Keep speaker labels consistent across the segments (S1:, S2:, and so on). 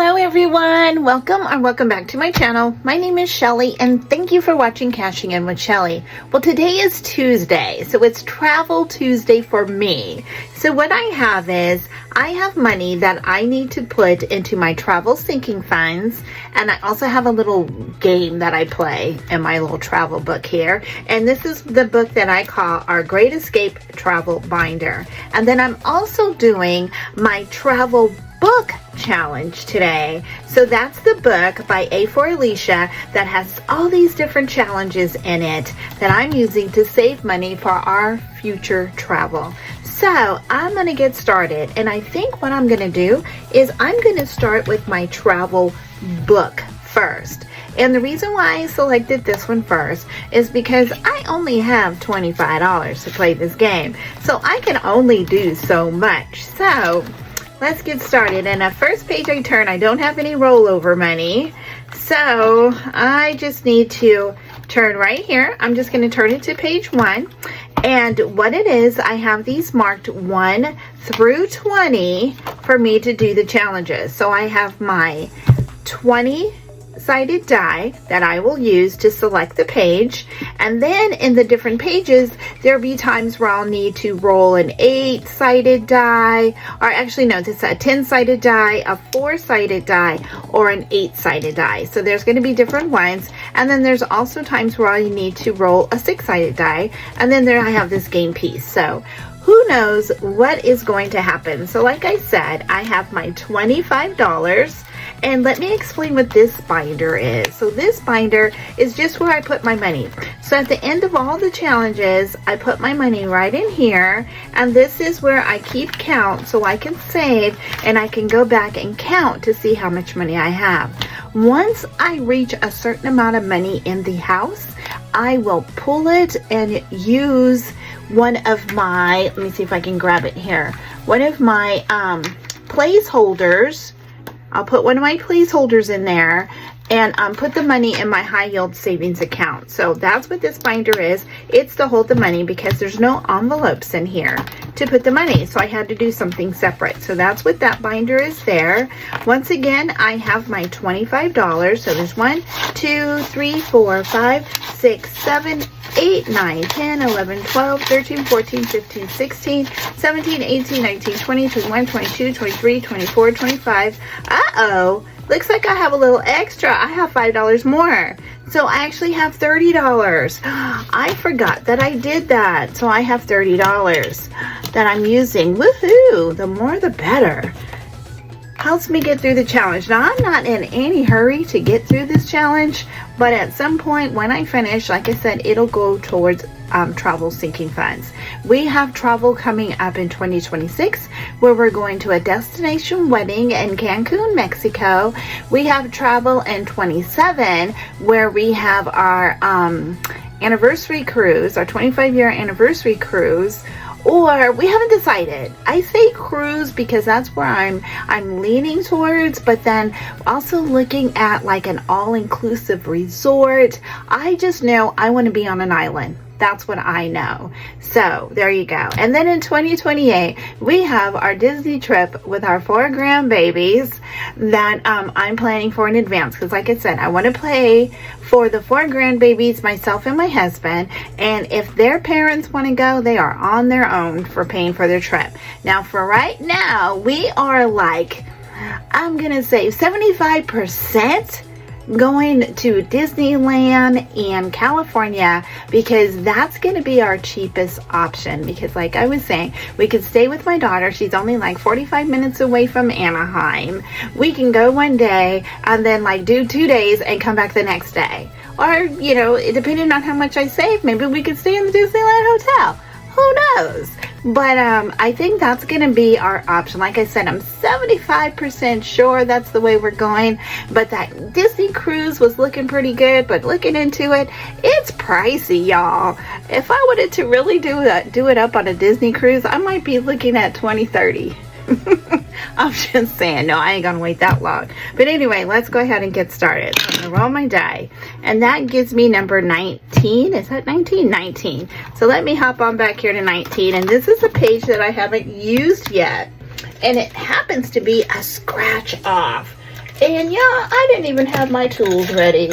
S1: Hello everyone, welcome back to my channel. My name is Shelley and thank you for watching Cashing In with Shelley. Well, today is Tuesday, so it's Travel Tuesday for me. So what I have is, I have money that I need to put into my travel sinking funds, and I also have a little game that I play in my little travel book here. And this is the book that I call our Great Escape Travel Binder. And then I'm also doing my travel book challenge today. So that's the book by A for Alicia that has all these different challenges in it that I'm using to save money for our future travel. So I'm going to get started, and I think what I'm going to do is I'm going to start with my travel book first. And the reason why I selected this one first is because I only have $25 to play this game. So I can only do so much. So let's get started. And the first page I turn, I don't have any rollover money. So I just need to turn right here. I'm just going to turn it to page 1. And what it is, I have these marked 1 through 20 for me to do the challenges. So I have my 20-sided die that I will use to select the page, and then in the different pages there'll be times where I'll need to roll an 8-sided die, or actually no, this is a 10-sided die, a 4-sided die, or an 8-sided die. So there's going to be different ones, and then there's also times where I need to roll a 6-sided die, and then there I have this game piece. So who knows what is going to happen. So like I said, I have my $25. And let me explain what this binder is. So this binder is just where I put my money. So at the end of all the challenges, I put my money right in here. And this is where I keep count so I can save and I can go back and count to see how much money I have. Once I reach a certain amount of money in the house, I will pull it and use one of my, let me see if I can grab it here, one of my placeholders. I'll put one of my placeholders in there and put the money in my high yield savings account. So that's what this binder is. It's to hold the money because there's no envelopes in here to put the money. So I had to do something separate. So that's what that binder is there. Once again, I have my $25. So there's 1, 2, 3, 4, 5, 6, 7, 8, 9, 10, 11, 12, 13, 14, 15, 16, 17, 18, 19, 20, 21, 22, 23, 24, 25. Uh-oh. Looks like I have a little extra. I have $5 more. So I actually have $30. I forgot that I did that. So I have $30 that I'm using. Woohoo! The more the better. Helps me get through the challenge. Now, I'm not in any hurry to get through this challenge, but at some point when I finish, like I said, it'll go towards travel sinking funds. We have travel coming up in 2026 where we're going to a destination wedding in Cancun, Mexico. We have travel in 27 where we have our anniversary cruise, our 25-year anniversary cruise. Or we haven't decided. I say cruise because that's where I'm leaning towards, but then also looking at like an all-inclusive resort. I just know I want to be on an island. That's what I know. So there you go. And then in 2028, we have our Disney trip with our 4 grandbabies that I'm planning for in advance. Because like I said, I want to pay for the 4 grandbabies, myself and my husband. And if their parents want to go, they are on their own for paying for their trip. Now, for right now, we are like, I'm going to say 75% going to Disneyland and California, because that's going to be our cheapest option. Because like I was saying, we could stay with my daughter. She's only like 45 minutes away from Anaheim. We can go one day and then like do 2 days and come back the next day. Or, you know, depending on how much I save, maybe we could stay in the Disneyland hotel. Who knows? But I think that's going to be our option. Like I said, I'm 75% sure that's the way we're going. But that Disney cruise was looking pretty good. But looking into it, it's pricey, y'all. If I wanted to really do it up on a Disney cruise, I might be looking at 2030. I'm just saying, no, I ain't gonna wait that long. But anyway, let's go ahead and get started. So I'm gonna roll my die, and that gives me number 19. Is that 19? 19. So let me hop on back here to 19, and this is a page that I haven't used yet, and it happens to be a scratch off. And yeah, I didn't even have my tools ready.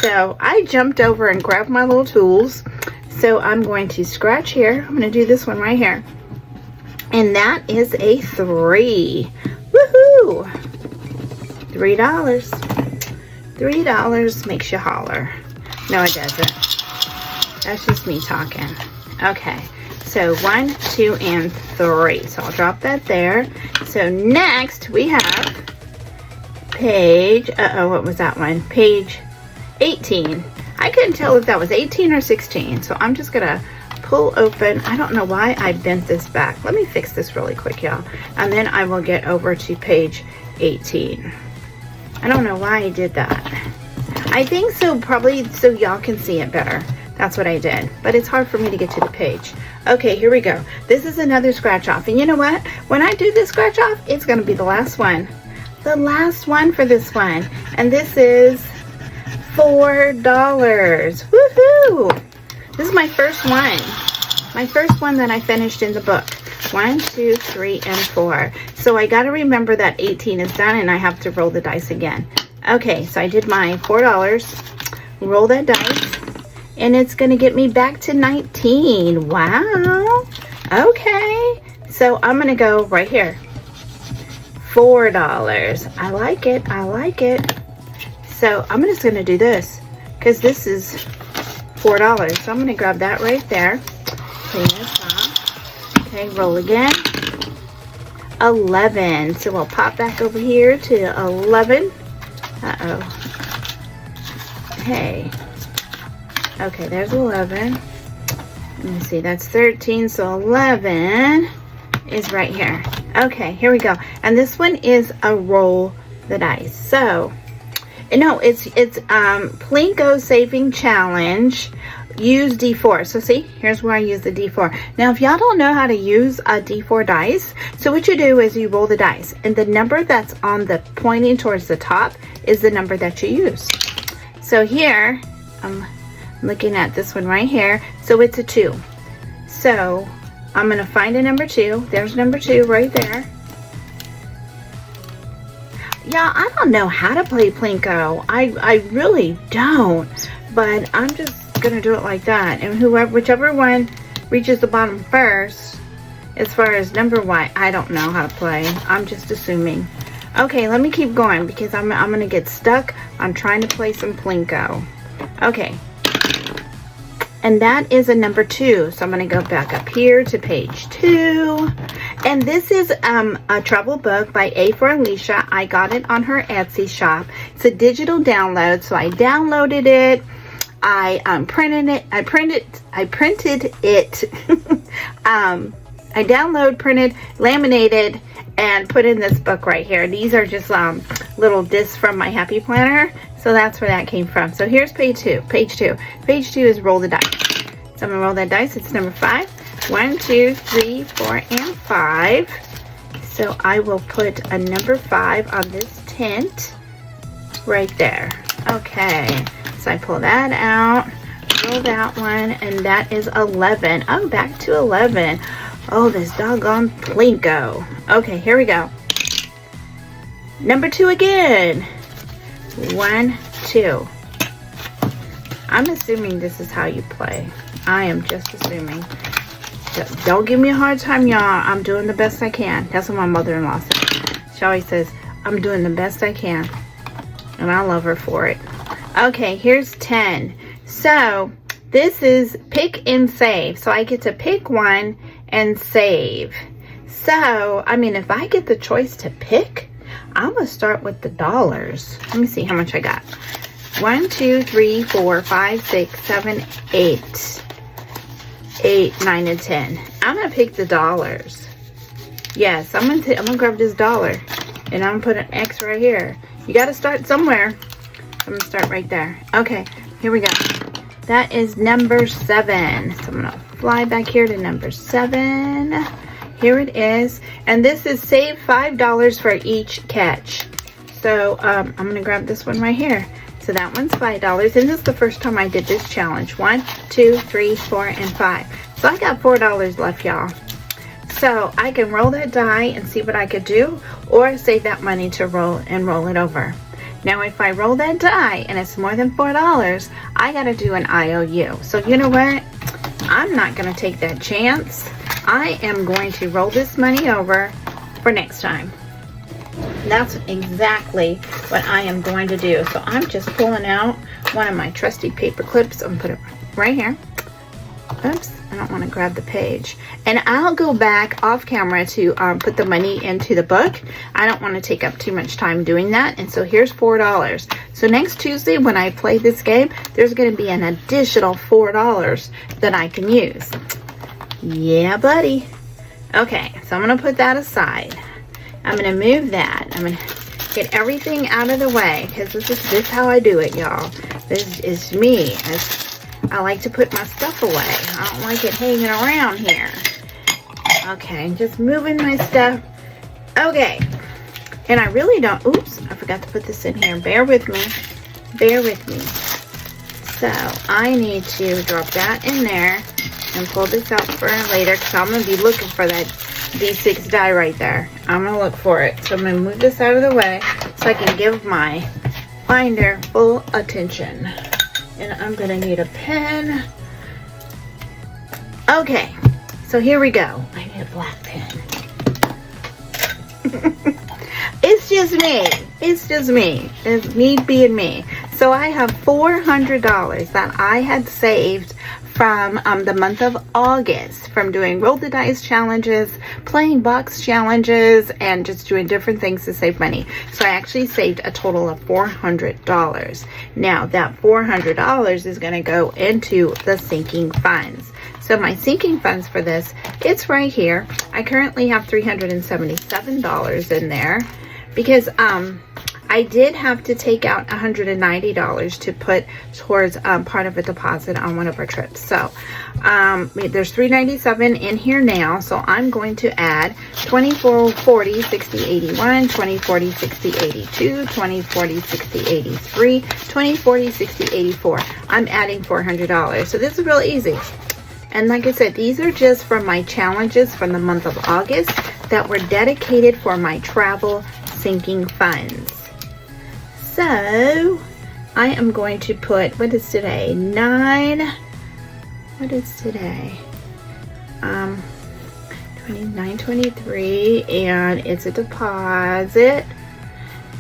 S1: So I jumped over and grabbed my little tools. So I'm going to scratch here. I'm going to do this one right here. And that is a 3. Woohoo! $3. $3 makes you holler. No, it doesn't. That's just me talking. Okay. So 1, 2, and 3. So I'll drop that there. So next we have page, what was that one? Page 18. I couldn't tell if that was 18 or 16. So I'm just gonna pull open. I don't know why I bent this back. Let me fix this really quick, y'all. And then I will get over to page 18. I don't know why I did that. I think so, probably so y'all can see it better. That's what I did. But it's hard for me to get to the page. Okay, here we go. This is another scratch off. And you know what? When I do this scratch off, it's gonna be the last one. The last one for this one. And this is $4. Woohoo! This is my first one. My first one that I finished in the book. 1, 2, 3, and 4. So I got to remember that 18 is done and I have to roll the dice again. Okay, so I did my $4. Roll that dice. And it's going to get me back to 19. Wow. Okay. So I'm going to go right here. $4. I like it. I like it. So I'm just going to do this because this is $4. So I'm going to grab that right there. Clean this off. Okay, roll again. 11. So we'll pop back over here to 11. Uh-oh. Hey. Okay, there's 11. Let me see, that's 13. So 11 is right here. Okay, here we go. And this one is a roll the dice. So, no, it's Plinko Saving Challenge. Use D4. So see, here's where I use the D4. Now, if y'all don't know how to use a D4 dice, so what you do is you roll the dice, and the number that's on the pointing towards the top is the number that you use. So here, I'm looking at this one right here. So it's a 2. So I'm gonna find a number 2. There's number 2 right there. Yeah, I don't know how to play Plinko. I really don't, but I'm just gonna do it like that, and whichever one reaches the bottom first, as far as number wise, I don't know how to play. I'm just assuming. Okay, let me keep going because I'm gonna get stuck on trying to play some Plinko. Okay, and that is a number 2. So I'm gonna go back up here to page 2, and this is a travel book by A for Alicia. I got it on her Etsy shop. It's a digital download, so I downloaded it. I printed it. I printed it. I download, printed, laminated, and put in this book right here. These are just little discs from my Happy Planner. So that's where that came from. So here's page 2. Page 2. Page 2 is roll the dice. So I'm gonna roll that dice. It's number 5. 1, 2, 3, 4, and 5. So I will put a number 5 on this tent right there. Okay. So I pull that out, roll that one, and that is 11. Oh, back to 11. Oh, this doggone Plinko. Okay, here we go. Number 2 again. 1, 2. I'm assuming this is how you play. I am just assuming. Don't give me a hard time, y'all. I'm doing the best I can. That's what my mother-in-law says. She always says, I'm doing the best I can. And I love her for it. Okay, here's 10. So this is pick and save. So I get to pick one and save. So, I mean, if I get the choice to pick, I'm going to start with the dollars. Let me see how much I got. 1, 2, 3, 4, 5, 6, 7, 8. 8, 9, and 10. I'm going to pick the dollars. Yes, I'm gonna grab this dollar. And I'm going to put an X right here. You got to start somewhere. I'm going to start right there. Okay, here we go. That is number 7. So I'm going to fly back here to number 7. Here it is. And this is save $5 for each catch. So I'm going to grab this one right here. So that one's $5. And this is the first time I did this challenge. 1, 2, 3, 4, and 5. So I got $4 left, y'all. So I can roll that die and see what I could do, or save that money to roll it over. Now, if I roll that die and it's more than $4, I gotta do an IOU. So you know what? I'm not gonna take that chance. I am going to roll this money over for next time. That's exactly what I am going to do. So I'm just pulling out one of my trusty paper clips and put it right here. Oops, I don't want to grab the page. And I'll go back off camera to put the money into the book. I don't want to take up too much time doing that. And so here's $4. So next Tuesday when I play this game, there's going to be an additional $4 that I can use. Yeah, buddy. Okay, so I'm going to put that aside. I'm going to move that. I'm going to get everything out of the way because this is how I do it, y'all. This is me. I like to put my stuff away. I don't like it hanging around here. Okay, just moving my stuff. Okay. And I really don't, oops, I forgot to put this in here. Bear with me. Bear with me. So I need to drop that in there and pull this out for later because I'm going to be looking for that D6 die right there. I'm going to look for it. So I'm going to move this out of the way so I can give my binder full attention. And I'm going to need a pen. Okay, so here we go. I need a black pen. It's just me. It's just me. It's me being me. So I have $400 that I had saved from the month of August from doing roll the dice challenges, playing box challenges, and just doing different things to save money. So I actually saved a total of $400. Now that $400 is going to go into the sinking funds. So my sinking funds for this, it's right here. I currently have $377 in there because I did have to take out $190 to put towards part of a deposit on one of our trips. So there's $397 in here now. So I'm going to add 20, 40, 60, 81, 20, 40, 60, 82, 20, 40, 60, 83, 20, 40, 60, 84. I'm adding $400. So this is real easy. And like I said, these are just from my challenges from the month of August that were dedicated for my travel sinking funds. So I am going to put, what is today? What is today? 29.23, and it's a deposit,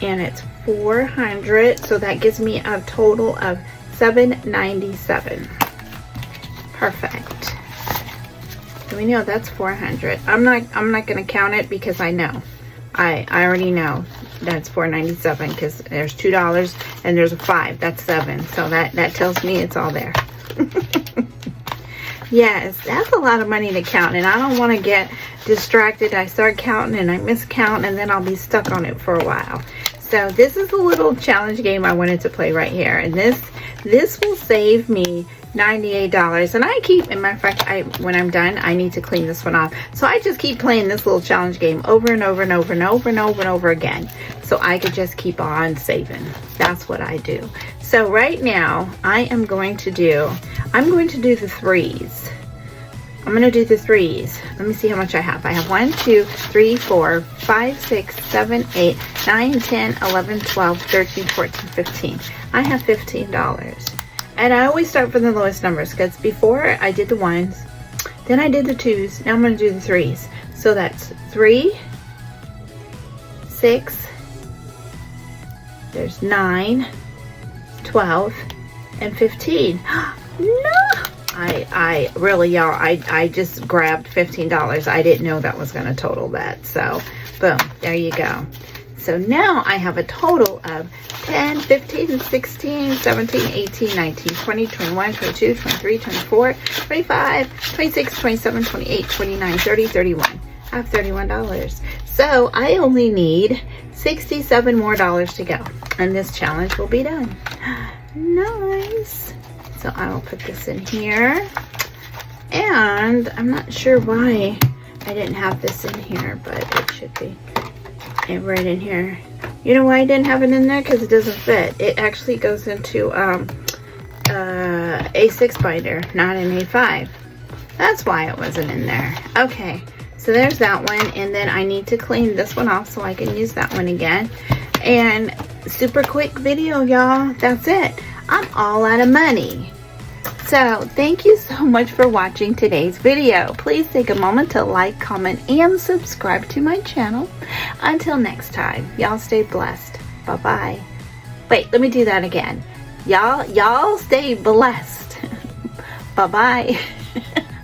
S1: and it's $400. So that gives me a total of $797. Perfect. So we know that's $400. I'm not gonna count it because I know. I already know that's $497 because there's $2 and there's a 5. That's 7. So that tells me it's all there. Yes, that's a lot of money to count, and I don't want to get distracted. I start counting and I miscount, and then I'll be stuck on it for a while. So this is a little challenge game I wanted to play right here, and this will save me $98. And I keep, in matter of fact, when I'm done, I need to clean this one off. So I just keep playing this little challenge game over and over and over and over and over and over again. So I could just keep on saving. That's what I do. So right now, I'm going to do the threes. I'm going to do the threes. Let me see how much I have. I have 1, 2, 3, 4, 5, 6, 7, 8, 9, 10, 11, 12, 13, 14, 15. I have $15. And I always start from the lowest numbers because before I did the ones, then I did the twos. Now I'm going to do the threes. So that's 3, 6, there's 9, 12, and 15. No! I really, y'all, I just grabbed $15. I didn't know that was going to total that. So, boom, there you go. So now I have a total of 10, 15, 16, 17, 18, 19, 20, 21, 22, 23, 24, 25, 26, 27, 28, 29, 30, 31. I have $31. So I only need $67 more to go. And this challenge will be done. Nice. So I will put this in here. And I'm not sure why I didn't have this in here, but it should be right in here. You know why I didn't have it in there? Because it doesn't fit. It actually goes into A6 binder, not an A5. That's why it wasn't in there. Okay, so there's that one, and then I need to clean this one off so I can use that one again. And super quick video, y'all. That's it. I'm all out of money. So thank you so much for watching today's video. Please take a moment to like, comment, and subscribe to my channel. Until next time, y'all stay blessed. Bye-bye. Wait, let me do that again. Y'all stay blessed. Bye-bye.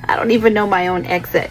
S1: I don't even know my own exit.